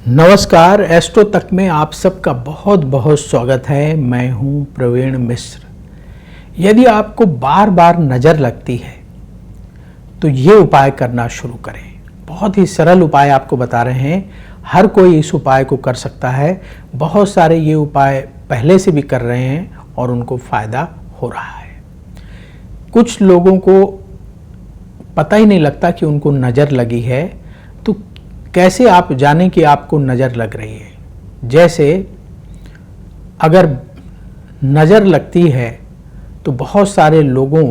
नमस्कार, एस्ट्रो तक में आप सबका बहुत बहुत स्वागत है। मैं हूं प्रवीण मिश्र। यदि आपको बार बार नज़र लगती है तो ये उपाय करना शुरू करें। बहुत ही सरल उपाय आपको बता रहे हैं, हर कोई इस उपाय को कर सकता है। बहुत सारे ये उपाय पहले से भी कर रहे हैं और उनको फ़ायदा हो रहा है। कुछ लोगों को पता ही नहीं लगता कि उनको नज़र लगी है, तो कैसे आप जानें कि आपको नज़र लग रही है। जैसे अगर नज़र लगती है तो बहुत सारे लोगों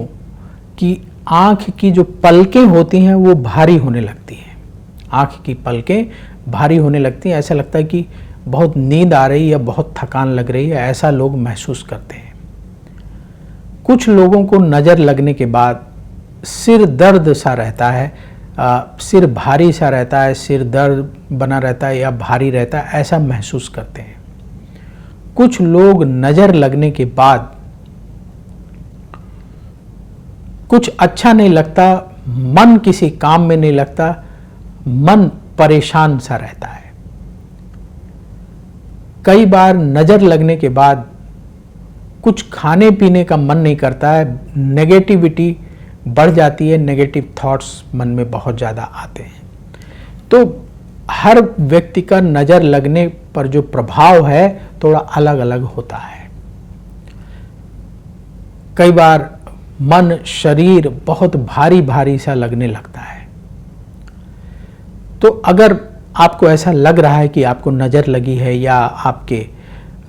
की आँख की जो पलकें होती हैं वो भारी होने लगती हैं। आँख की पलकें भारी होने लगती हैं, ऐसा लगता है कि बहुत नींद आ रही है या बहुत थकान लग रही है, ऐसा लोग महसूस करते हैं। कुछ लोगों को नज़र लगने के बाद सिर दर्द सा रहता है, सिर भारी सा रहता है, सिर दर्द बना रहता है या भारी रहता है, ऐसा महसूस करते हैं। कुछ लोग नज़र लगने के बाद कुछ अच्छा नहीं लगता, मन किसी काम में नहीं लगता, मन परेशान सा रहता है। कई बार नज़र लगने के बाद कुछ खाने पीने का मन नहीं करता है, नेगेटिविटी बढ़ जाती है, नेगेटिव थॉट्स मन में बहुत ज़्यादा आते हैं। तो हर व्यक्ति का नज़र लगने पर जो प्रभाव है थोड़ा अलग अलग होता है। कई बार मन शरीर बहुत भारी भारी सा लगने लगता है। तो अगर आपको ऐसा लग रहा है कि आपको नज़र लगी है या आपके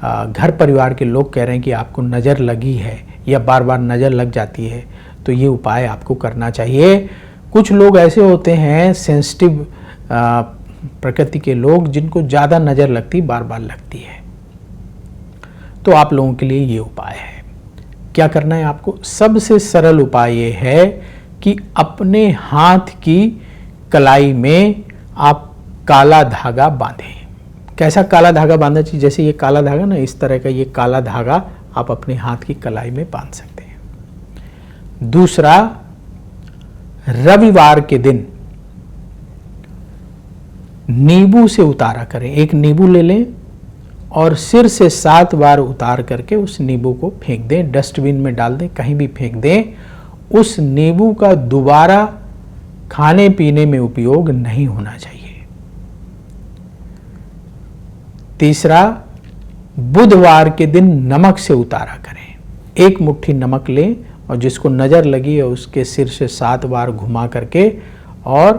घर परिवार के लोग कह रहे हैं कि आपको नज़र लगी है या बार बार नज़र लग जाती है, तो ये उपाय आपको करना चाहिए। कुछ लोग ऐसे होते हैं सेंसिटिव प्रकृति के लोग, जिनको ज़्यादा नज़र लगती, बार बार लगती है, तो आप लोगों के लिए ये उपाय है। क्या करना है आपको? सबसे सरल उपाय ये है कि अपने हाथ की कलाई में आप काला धागा बांधें। कैसा काला धागा बांधना चाहिए? जैसे ये काला धागा ना, इस तरह का ये काला धागा आप अपने हाथ की कलाई में बांध सकते हैं। दूसरा, रविवार के दिन नींबू से उतारा करें। एक नींबू ले लें और सिर से 7 बार उतार करके उस नींबू को फेंक दें, डस्टबिन में डाल दें, कहीं भी फेंक दें। उस नींबू का दोबारा खाने पीने में उपयोग नहीं होना चाहिए। तीसरा, बुधवार के दिन नमक से उतारा करें। एक मुट्ठी नमक लें और जिसको नज़र लगी है उसके सिर से 7 बार घुमा करके और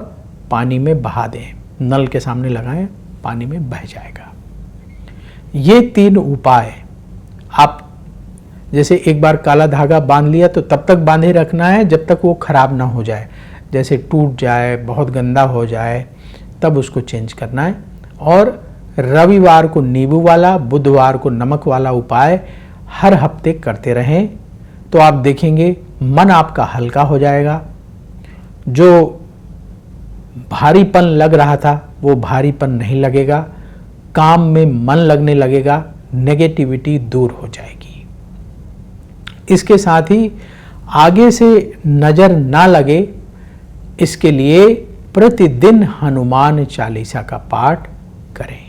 पानी में बहा दें। नल के सामने लगाएं, पानी में बह जाएगा। ये 3 उपाय आप, जैसे एक बार काला धागा बांध लिया तो तब तक बांधे रखना है जब तक वो खराब ना हो जाए। जैसे टूट जाए, बहुत गंदा हो जाए, तब उसको चेंज करना है। और रविवार को नींबू वाला, बुधवार को नमक वाला उपाय हर हफ्ते करते रहें, तो आप देखेंगे मन आपका हल्का हो जाएगा। जो भारीपन लग रहा था वो भारीपन नहीं लगेगा, काम में मन लगने लगेगा, नेगेटिविटी दूर हो जाएगी। इसके साथ ही आगे से नज़र ना लगे, इसके लिए प्रतिदिन हनुमान चालीसा का पाठ करें।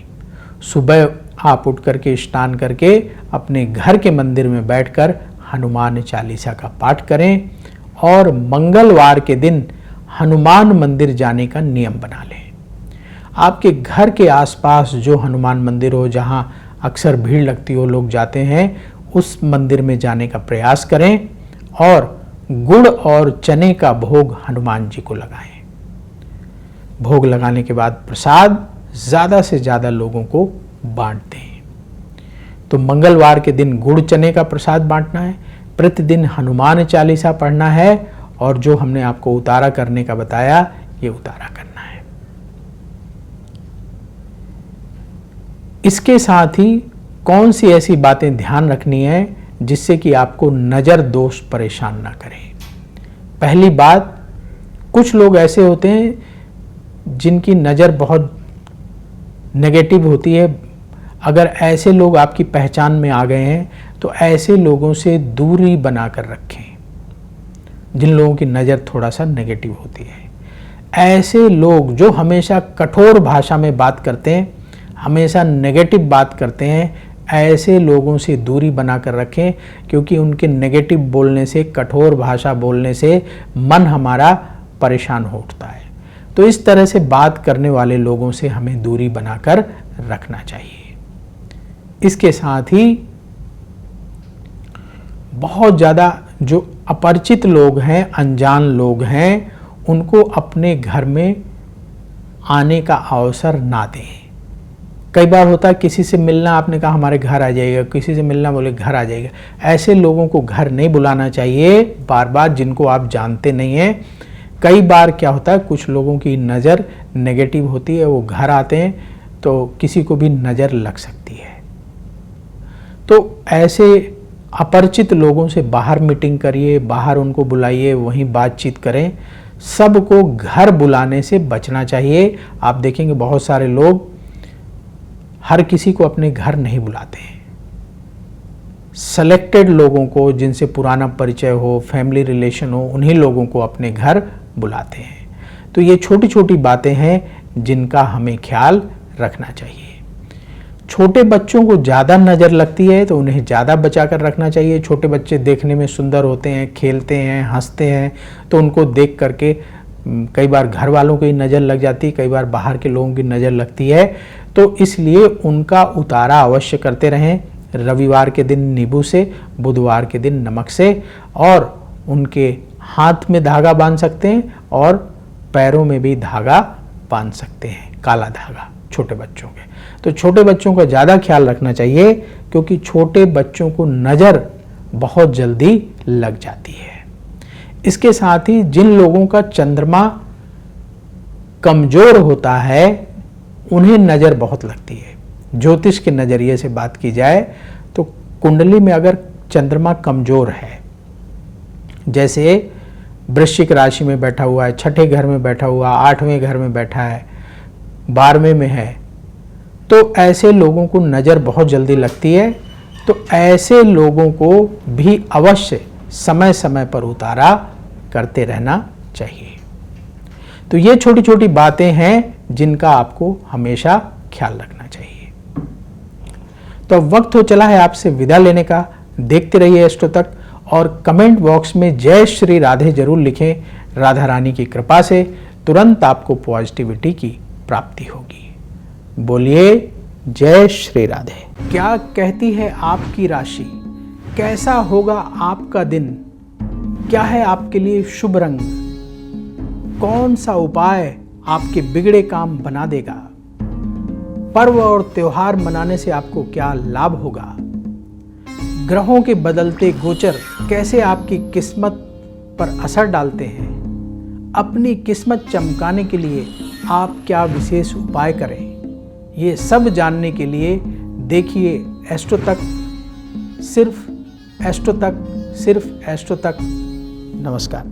सुबह आप उठ करके स्नान करके अपने घर के मंदिर में बैठकर हनुमान चालीसा का पाठ करें और मंगलवार के दिन हनुमान मंदिर जाने का नियम बना लें। आपके घर के आसपास जो हनुमान मंदिर हो, जहां अक्सर भीड़ लगती हो, लोग जाते हैं, उस मंदिर में जाने का प्रयास करें और गुड़ और चने का भोग हनुमान जी को लगाएं। भोग लगाने के बाद प्रसाद ज़्यादा से ज़्यादा लोगों को बांट दें। तो मंगलवार के दिन गुड़ चने का प्रसाद बांटना है, प्रतिदिन हनुमान चालीसा पढ़ना है और जो हमने आपको उतारा करने का बताया, ये उतारा करना है। इसके साथ ही कौन सी ऐसी बातें ध्यान रखनी है जिससे कि आपको नज़र दोष परेशान ना करें। पहली बात, कुछ लोग ऐसे होते हैं जिनकी नज़र बहुत नेगेटिव होती है। अगर ऐसे लोग आपकी पहचान में आ गए हैं तो ऐसे लोगों से दूरी बनाकर रखें, जिन लोगों की नज़र थोड़ा सा नेगेटिव होती है। ऐसे लोग जो हमेशा कठोर भाषा में बात करते हैं, हमेशा नेगेटिव बात करते हैं, ऐसे लोगों से दूरी बनाकर रखें, क्योंकि उनके नेगेटिव बोलने से, कठोर भाषा बोलने से मन हमारा परेशान हो उठता है। तो इस तरह से बात करने वाले लोगों से हमें दूरी बनाकर रखना चाहिए। इसके साथ ही बहुत ज़्यादा जो अपरिचित लोग हैं, अनजान लोग हैं, उनको अपने घर में आने का अवसर ना दें। कई बार होता है किसी से मिलना, आपने कहा हमारे घर आ जाइएगा, किसी से मिलना बोले घर आ जाइएगा। ऐसे लोगों को घर नहीं बुलाना चाहिए बार बार, जिनको आप जानते नहीं हैं। कई बार क्या होता है, कुछ लोगों की नज़र नेगेटिव होती है, वो घर आते हैं तो किसी को भी नज़र लग सकती है। तो ऐसे अपरिचित लोगों से बाहर मीटिंग करिए, बाहर उनको बुलाइए, वहीं बातचीत करें। सबको घर बुलाने से बचना चाहिए। आप देखेंगे बहुत सारे लोग हर किसी को अपने घर नहीं बुलाते हैं। सेलेक्टेड लोगों को, जिनसे पुराना परिचय हो, फैमिली रिलेशन हो, उन्हीं लोगों को अपने घर बुलाते हैं। तो ये छोटी छोटी बातें हैं जिनका हमें ख्याल रखना चाहिए। छोटे बच्चों को ज़्यादा नज़र लगती है तो उन्हें ज़्यादा बचा कर रखना चाहिए। छोटे बच्चे देखने में सुंदर होते हैं, खेलते हैं, हंसते हैं, तो उनको देख करके कई बार घर वालों की नज़र लग जाती है, कई बार बाहर के लोगों की नज़र लगती है। तो इसलिए उनका उतारा अवश्य करते रहें। रविवार के दिन नींबू से, बुधवार के दिन नमक से, और उनके हाथ में धागा बांध सकते हैं और पैरों में भी धागा बांध सकते हैं, काला धागा, छोटे बच्चों के। तो छोटे बच्चों का ज़्यादा ख्याल रखना चाहिए, क्योंकि छोटे बच्चों को नज़र बहुत जल्दी लग जाती है। इसके साथ ही जिन लोगों का चंद्रमा कमज़ोर होता है उन्हें नज़र बहुत लगती है। ज्योतिष के नज़रिए से बात की जाए तो कुंडली में अगर चंद्रमा कमज़ोर है, जैसे वृश्चिक राशि में बैठा हुआ है, छठे घर में बैठा हुआ, 8वें घर में बैठा है, 12वें में है, तो ऐसे लोगों को नज़र बहुत जल्दी लगती है। तो ऐसे लोगों को भी अवश्य समय समय पर उतारा करते रहना चाहिए। तो ये छोटी छोटी बातें हैं जिनका आपको हमेशा ख्याल रखना चाहिए। तो अब वक्त हो चला है आपसे विदा लेने का। देखते रहिए एस्ट्रो तक, और कमेंट बॉक्स में जय श्री राधे जरूर लिखें। राधा रानी की कृपा से तुरंत आपको पॉजिटिविटी की प्राप्ति होगी। बोलिए जय श्री राधे। क्या कहती है आपकी राशि? कैसा होगा आपका दिन? क्या है आपके लिए शुभ रंग? कौन सा उपाय आपके बिगड़े काम बना देगा? पर्व और त्योहार मनाने से आपको क्या लाभ होगा? ग्रहों के बदलते गोचर कैसे आपकी किस्मत पर असर डालते हैं? अपनी किस्मत चमकाने के लिए आप क्या विशेष उपाय करें? ये सब जानने के लिए देखिए एस्ट्रो तक, सिर्फ एस्ट्रो तक, सिर्फ एस्ट्रो तक। नमस्कार।